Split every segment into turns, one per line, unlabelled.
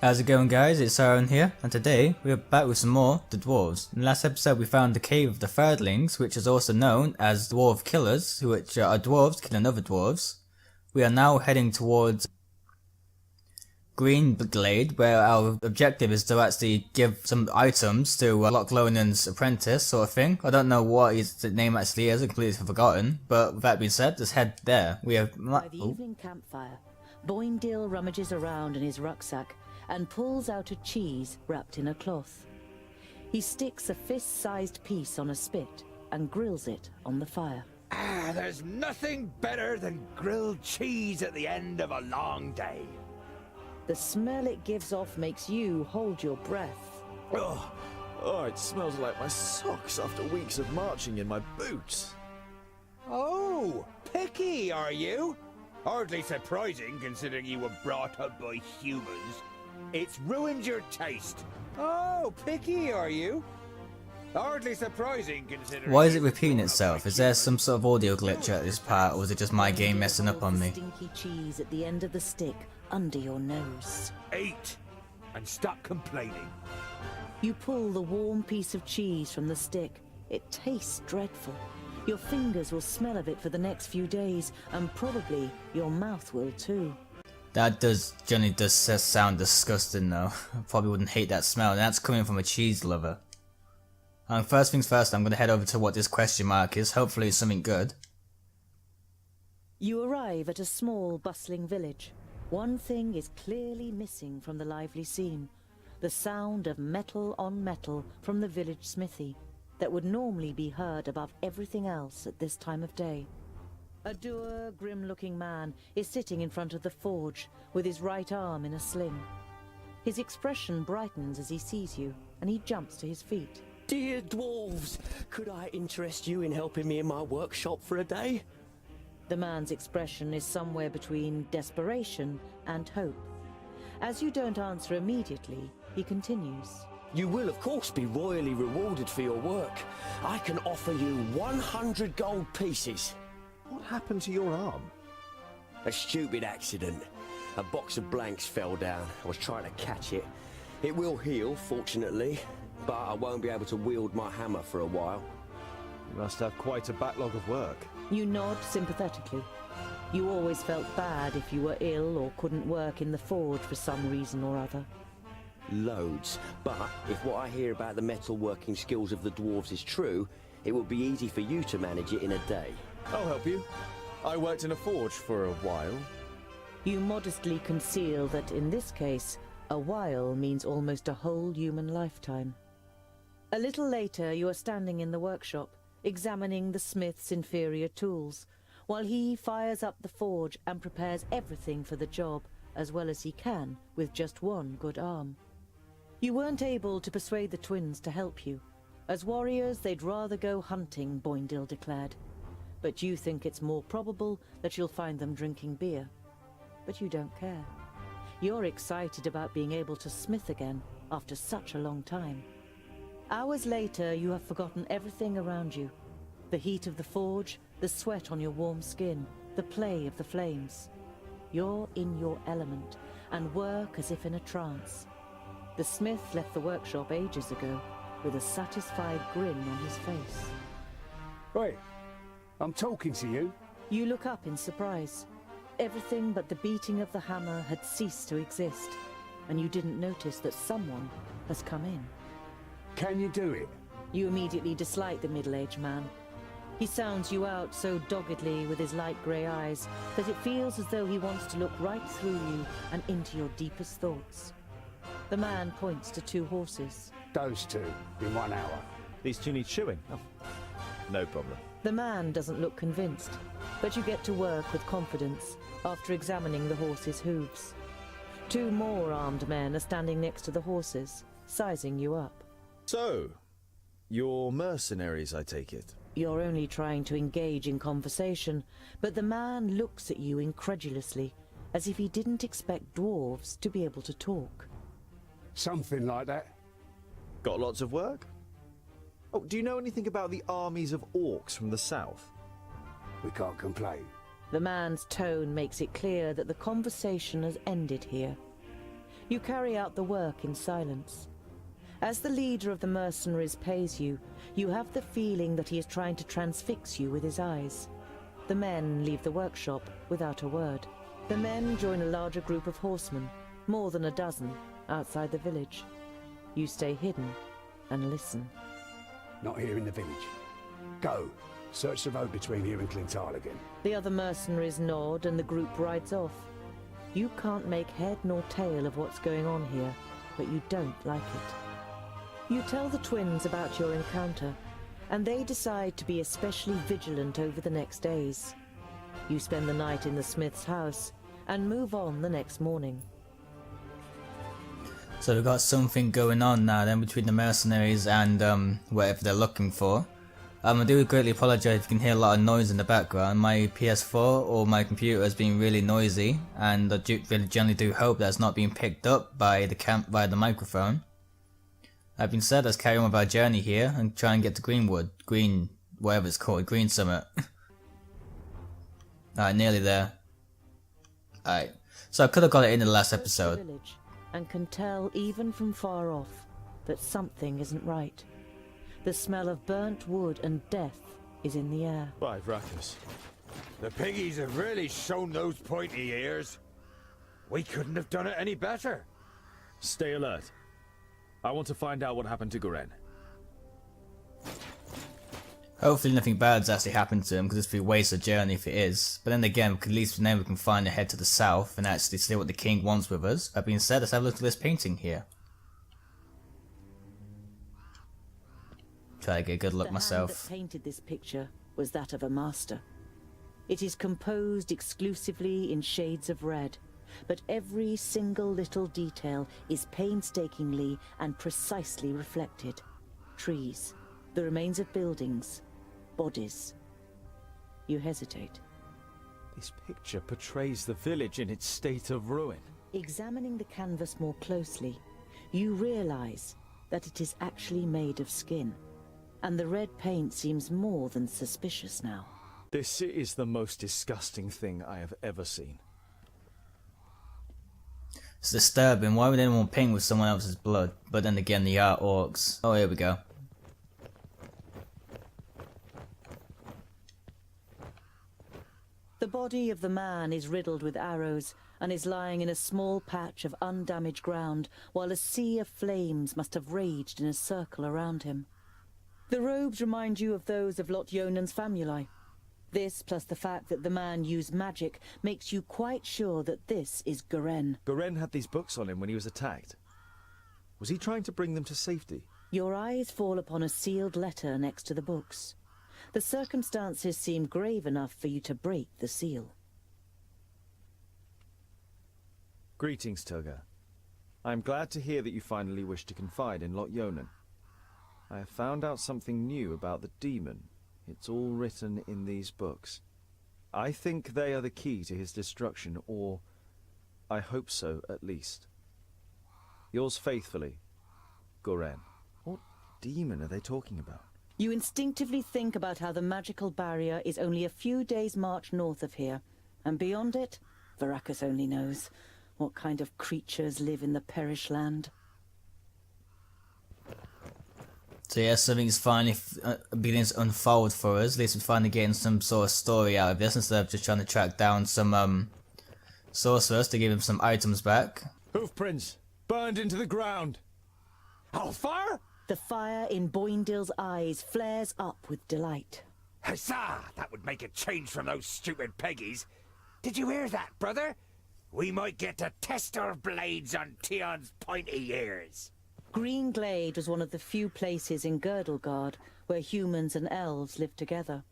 How's it going, guys? It's Tyron here, and today we're back with some more The Dwarves. In the last episode we found the Cave of the Thirdlings, which is also known as Dwarf Killers, which are dwarves killing other dwarves. We are now heading towards Green Glade, where our objective is to actually give some items to Loch Lonan's apprentice, sort of thing. I don't know what his name actually is, I've completely forgotten, but with that being said, let's head there. We have...
By the evening campfire, Boindale rummages around in his rucksack and pulls out a cheese wrapped in a cloth. He sticks a fist-sized piece on a spit and grills it on the fire.
Ah, there's nothing better than grilled cheese at the end of a long day.
The smell it gives off makes you hold your breath.
Oh, it smells like my socks after weeks of marching in my boots.
Oh, picky, are you? Hardly surprising, considering you were brought up by humans. It's ruined your taste. Oh, picky, are you? Hardly surprising, considering...
Why is it repeating itself? Is there some sort of audio glitch at this part, or is it just my game messing up on me?
Stinky cheese at the end of the stick under your nose.
Eat and stop complaining.
You pull the warm piece of cheese from the stick. It tastes dreadful. Your fingers will smell of it for the next few days, and probably your mouth will too.
That generally does sound disgusting though. I probably wouldn't hate that smell, and that's coming from a cheese lover. First things first, I'm going to head over to what this question mark is. Hopefully it's something good.
You arrive at a small, bustling village. One thing is clearly missing from the lively scene. The sound of metal on metal from the village smithy that would normally be heard above everything else at this time of day. A dour, grim-looking man is sitting in front of the forge with his right arm in a sling. His expression brightens as he sees you, and he jumps to his feet.
Dear dwarves, could I interest you in helping me in my workshop for a day?
The man's expression is somewhere between desperation and hope. As you don't answer immediately, he continues.
You will of course be royally rewarded for your work. I can offer you 100 gold pieces.
What happened to your arm?
A stupid accident. A box of blanks fell down. I was trying to catch it. It will heal, fortunately, but I won't be able to wield my hammer for a while.
You must have quite a backlog of work.
You nod sympathetically. You always felt bad if you were ill or couldn't work in the forge for some reason or other.
Loads. But if what I hear about the metalworking skills of the dwarves is true, it will be easy for you to manage it in a day.
I'll help you. I worked in a forge for a while.
You modestly conceal that in this case, a while means almost a whole human lifetime. A little later, you are standing in the workshop, examining the smith's inferior tools, while he fires up the forge and prepares everything for the job, as well as he can, with just one good arm. You weren't able to persuade the twins to help you. As warriors, they'd rather go hunting, Boindale declared. But you think it's more probable that you'll find them drinking beer. But you don't care. You're excited about being able to smith again after such a long time. Hours later, you have forgotten everything around you. The heat of the forge, the sweat on your warm skin, the play of the flames. You're in your element and work as if in a trance. The smith left the workshop ages ago with a satisfied grin on his face.
Oi, I'm talking to you.
You look up in surprise. Everything but the beating of the hammer had ceased to exist, and you didn't notice that someone has come in.
Can you do it?
You immediately dislike the middle-aged man. He sounds you out so doggedly with his light grey eyes that it feels as though he wants to look right through you and into your deepest thoughts. The man points to two horses.
Those two, in 1 hour.
These two need shoeing. Oh, no problem.
The man doesn't look convinced, but you get to work with confidence after examining the horses' hooves. Two more armed men are standing next to the horses, sizing you up.
So, you're mercenaries, I take it?
You're only trying to engage in conversation, but the man looks at you incredulously, as if he didn't expect dwarves to be able to talk.
Something like that.
Got lots of work? Oh, do you know anything about the armies of orcs from the south?
We can't complain.
The man's tone makes it clear that the conversation has ended here. You carry out the work in silence. As the leader of the mercenaries pays you, you have the feeling that he is trying to transfix you with his eyes. The men leave the workshop without a word. The men join a larger group of horsemen, more than a dozen, outside the village. You stay hidden and listen.
Not here in the village. Go. Search the road between here and Clintarligan.
The other mercenaries nod and the group rides off. You can't make head nor tail of what's going on here, but you don't like it. You tell the twins about your encounter, and they decide to be especially vigilant over the next days. You spend the night in the smith's house and move on the next morning.
So we've got something going on now then between the mercenaries and whatever they're looking for. I do greatly apologise if you can hear a lot of noise in the background. My PS4 or my computer has been really noisy, and I really generally do hope that's not being picked up by the microphone. That being said, let's carry on with our journey here and try and get to whatever it's called, Green Summit. Alright, nearly there. Alright, so I could have got it in the last episode.
Village, and can tell even from far off that something isn't right. The smell of burnt wood and death is in the air.
Right, Ruckus.
The piggies have really shown those pointy ears. We couldn't have done it any better.
Stay alert. I want to find out what happened to Garen.
Hopefully nothing bad's actually happened to him, because it's be a waste of journey if it is. But then again, at least then we can find a head to the south and actually see what the king wants with us. That being said, let's have a look at this painting here. Try to get a good look myself.
The hand that painted this picture was that of a master. It is composed exclusively in shades of red, but every single little detail is painstakingly and precisely reflected. Trees, the remains of buildings, bodies. You hesitate.
This picture portrays the village in its state of ruin.
Examining the canvas more closely, you realize that it is actually made of skin, and the red paint seems more than suspicious now.
This is the most disgusting thing I have ever seen.
It's disturbing. Why would anyone paint with someone else's blood? But then again, they are orcs. Oh, here we go.
The body of the man is riddled with arrows and is lying in a small patch of undamaged ground, while a sea of flames must have raged in a circle around him. The robes remind you of those of Lot Yonan's famuli. This, plus the fact that the man used magic, makes you quite sure that this is Garen.
Garen had these books on him when he was attacked. Was he trying to bring them to safety?
Your eyes fall upon a sealed letter next to the books. The circumstances seem grave enough for you to break the seal.
Greetings, Tugger. I am glad to hear that you finally wish to confide in Lot Yonan. I have found out something new about the demon. It's all written in these books. I think they are the key to his destruction, or I hope so, at least. Yours faithfully, Garen. What demon are they talking about?
You instinctively think about how the magical barrier is only a few days' march north of here, and beyond it, Varakas only knows what kind of creatures live in the Perish Land.
So yeah, something's finally beginning to unfold for us. At least we're finally getting some sort of story out of this, instead of just trying to track down some sorcerers to give him some items back.
Hoofprints! Burned into the ground!
Hellfire?
The fire in Boindill's eyes flares up with delight.
Huzzah! That would make a change from those stupid peggies. Did you hear that, brother? We might get to test our blades on Tion's pointy ears.
Green Glade was one of the few places in Girdlegard where humans and elves live together.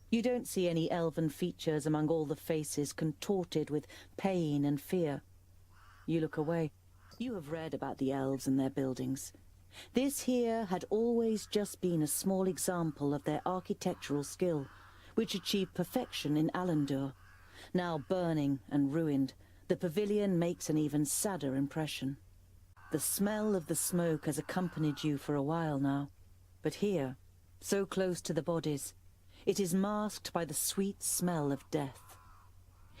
You don't see any elven features among all the faces contorted with pain and fear. You look away. You have read about the elves and their buildings. This here had always just been a small example of their architectural skill, which achieved perfection in Alandur. Now burning and ruined, the pavilion makes an even sadder impression. The smell of the smoke has accompanied you for a while now, but here, so close to the bodies, it is masked by the sweet smell of death.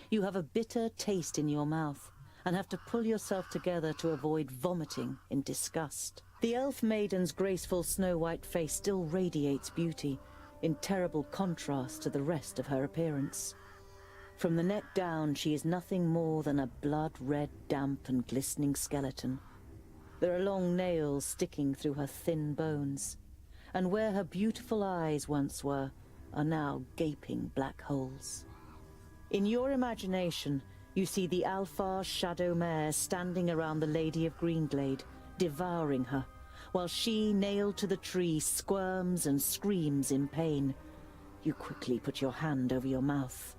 You have a bitter taste in your mouth, and have to pull yourself together to avoid vomiting in disgust. The elf maiden's graceful snow-white face still radiates beauty, in terrible contrast to the rest of her appearance. From the neck down, she is nothing more than a blood-red, damp and glistening skeleton. There are long nails sticking through her thin bones, and where her beautiful eyes once were, are now gaping black holes. In your imagination, you see the Alfar's shadow mare standing around the Lady of Greenglade, devouring her, while she, nailed to the tree, squirms and screams in pain. You quickly put your hand over your mouth.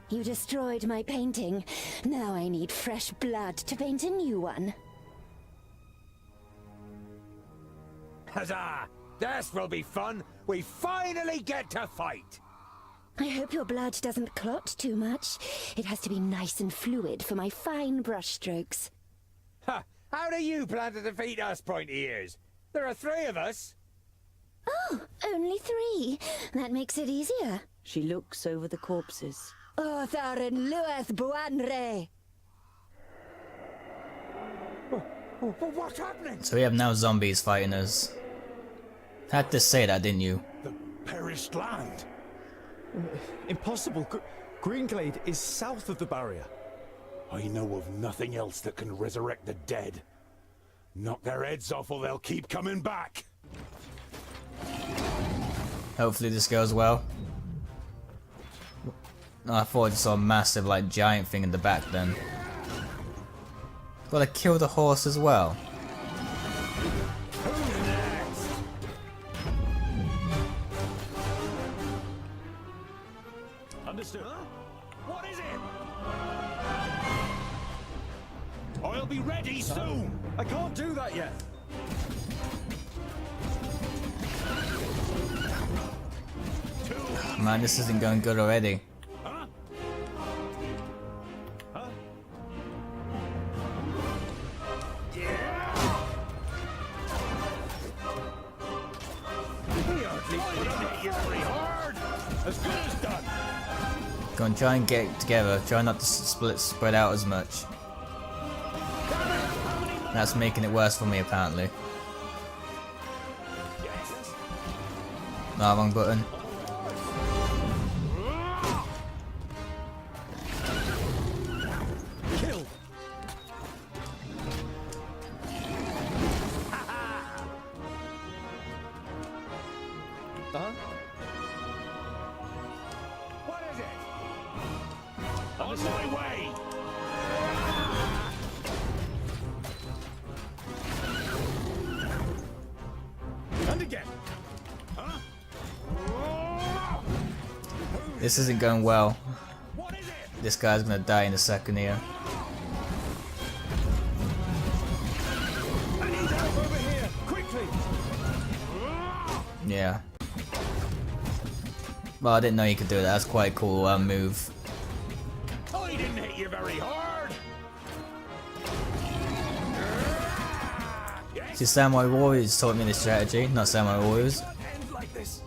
You destroyed my painting. Now I need fresh blood to paint a new one.
Huzzah! This will be fun! We finally get to fight!
I hope your blood doesn't clot too much. It has to be nice and fluid for my fine brushstrokes.
Ha! How do you plan to defeat us, pointy ears? There are 3 of us!
Oh, only 3. That makes it easier.
She looks over the corpses.
Oh, Tharin Lueth Buanre!
What's happening?
So we have now zombies fighting us. Had to say that, didn't you?
The perished land.
Impossible. Greenglade is south of the barrier.
I know of nothing else that can resurrect the dead. Knock their heads off or they'll keep coming back.
Hopefully this goes well. Oh, I thought I just saw a massive, like, giant thing in the back then. Gotta kill the horse as well.
Who's next?
Understood.
Huh? What is it?
I'll be ready soon.
I can't do that yet.
Man, this isn't going good already.
As good as done.
Go and try and get it together. Try not to spread out as much. That's making it worse for me, apparently. No, wrong button.
Kill.
What is it?
On my way.
And again.
This isn't going well.
What is it?
This guy's gonna die in a second here.
I need help over here, quickly.
Yeah. Well, I didn't know you could do that. That's quite a cool move.
I didn't hit you very hard.
See, Samurai Warriors taught me this strategy, not Samurai Warriors.
End like this.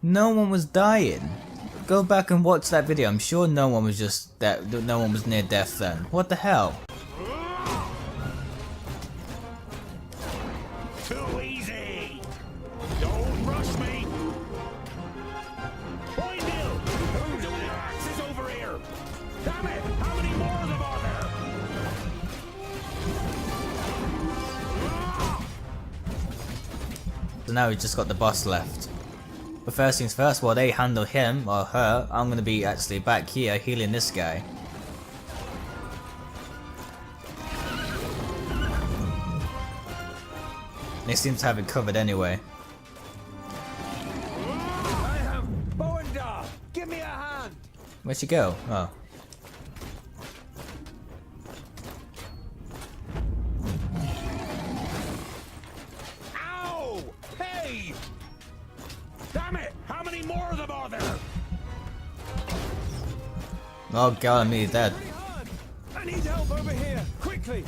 No one was dying. Go back and watch that video. I'm sure no one was just that. No one was near death then. What the hell?
Too easy. Don't rush me. Boy, Neil, who's doing their axes over here? Damn it! How many more of them are there?
So now we've just got the boss left. But first things first, while they handle him or her, I'm gonna be actually back here healing this guy. They seem to have it covered anyway.
I have bow and dove. Give me a hand.
Where'd she go? Oh.
Ow! Hey! Damn it! How many more of them are there?
Oh god, I'm nearly dead.
I need help over here, quickly.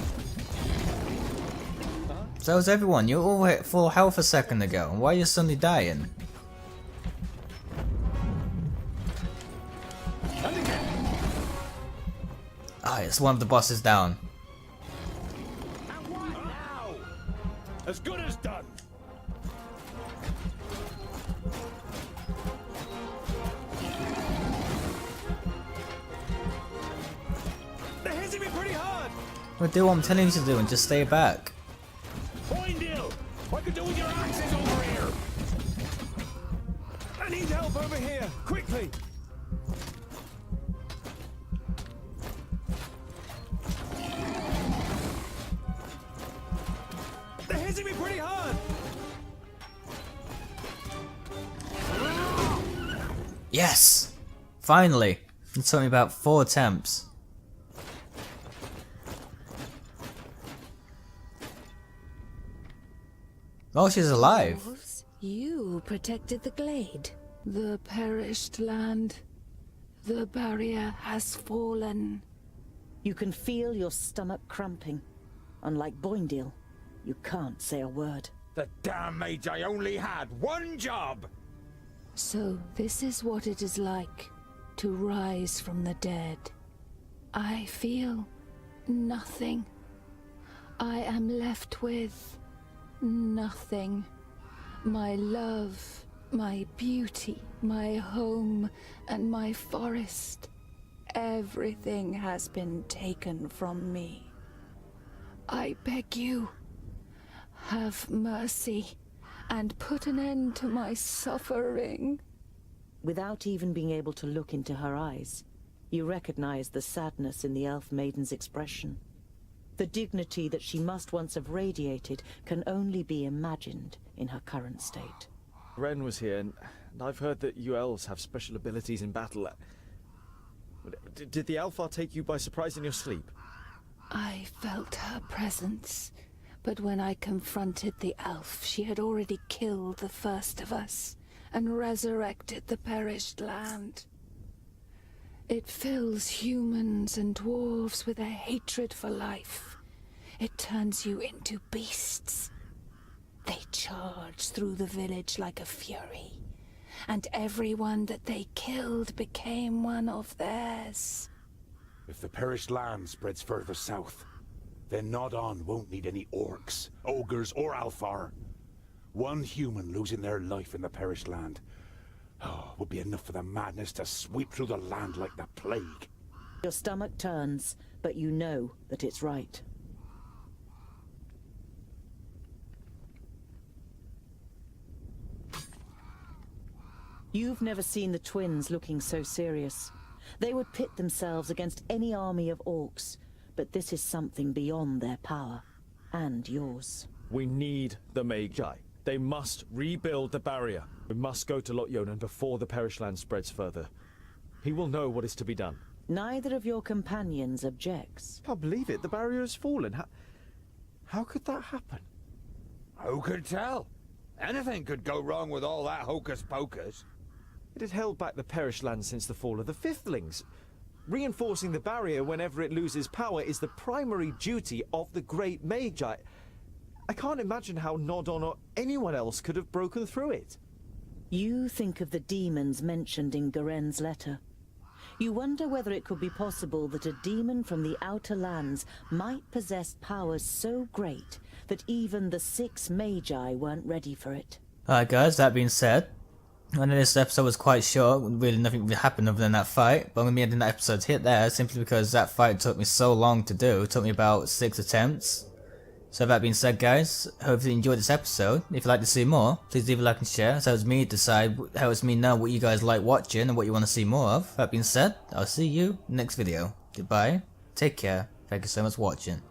So is everyone. You were all at full health a second ago. Why are you suddenly dying? Ah, it's one of the bosses down.
And what now?
As good as done.
They're hitting me pretty hard!
Well, do what I'm telling you to do and just stay back.
Boindale, what could do with your axes over here?
I need help over here, quickly! They're hitting me pretty hard!
Yes! Finally! It took me about 4 attempts. Oh, she's alive.
Dwarves, you protected the glade. The perished land. The barrier has fallen.
You can feel your stomach cramping. Unlike Boindale, you can't say a word.
The damn Magi only had one job!
So this is what it is like to rise from the dead. I feel nothing. I am left with nothing. My love, my beauty, my home, and my forest. Everything has been taken from me. I beg you, have mercy, and put an end to my suffering.
Without even being able to look into her eyes, you recognize the sadness in the elf maiden's expression. The dignity that she must once have radiated can only be imagined in her current state.
Ren was here, and I've heard that you elves have special abilities in battle. Did the Alpha take you by surprise in your sleep?
I felt her presence, but when I confronted the elf, she had already killed the first of us and resurrected the perished land. It fills humans and dwarves with a hatred for life. It turns you into beasts. They charge through the village like a fury, and everyone that they killed became one of theirs.
If the perished land spreads further south, then Nod-On won't need any orcs, ogres, or Alfar. One human losing their life in the perished land would be enough for the madness to sweep through the land like the plague.
Your stomach turns, but you know that it's right. You've never seen the twins looking so serious. They would pit themselves against any army of orcs, but this is something beyond their power, and yours.
We need the Magi. They must rebuild the barrier. We must go to Lot Yonan before the perished land spreads further. He will know what is to be done.
Neither of your companions objects.
I can't believe it. The barrier has fallen. How could that happen?
Who could tell? Anything could go wrong with all that hocus-pocus.
It had held back the perished land since the fall of the Fifthlings. Reinforcing the barrier whenever it loses power is the primary duty of the great Magi. I can't imagine how Nod-On or anyone else could have broken through it.
You think of the demons mentioned in Garen's letter. You wonder whether it could be possible that a demon from the outer lands might possess powers so great that even the 6 Magi weren't ready for it.
Alright guys, that being said, I know this episode was quite short, really nothing really happened other than that fight, but I'm going to be ending that episode hit there simply because that fight took me so long to do. It took me about 6 attempts. So that being said guys, hopefully you enjoyed this episode. If you'd like to see more, please leave a like and share. So helps me decide, helps me know what you guys like watching and what you want to see more of. That being said, I'll see you next video. Goodbye, take care, thank you so much for watching.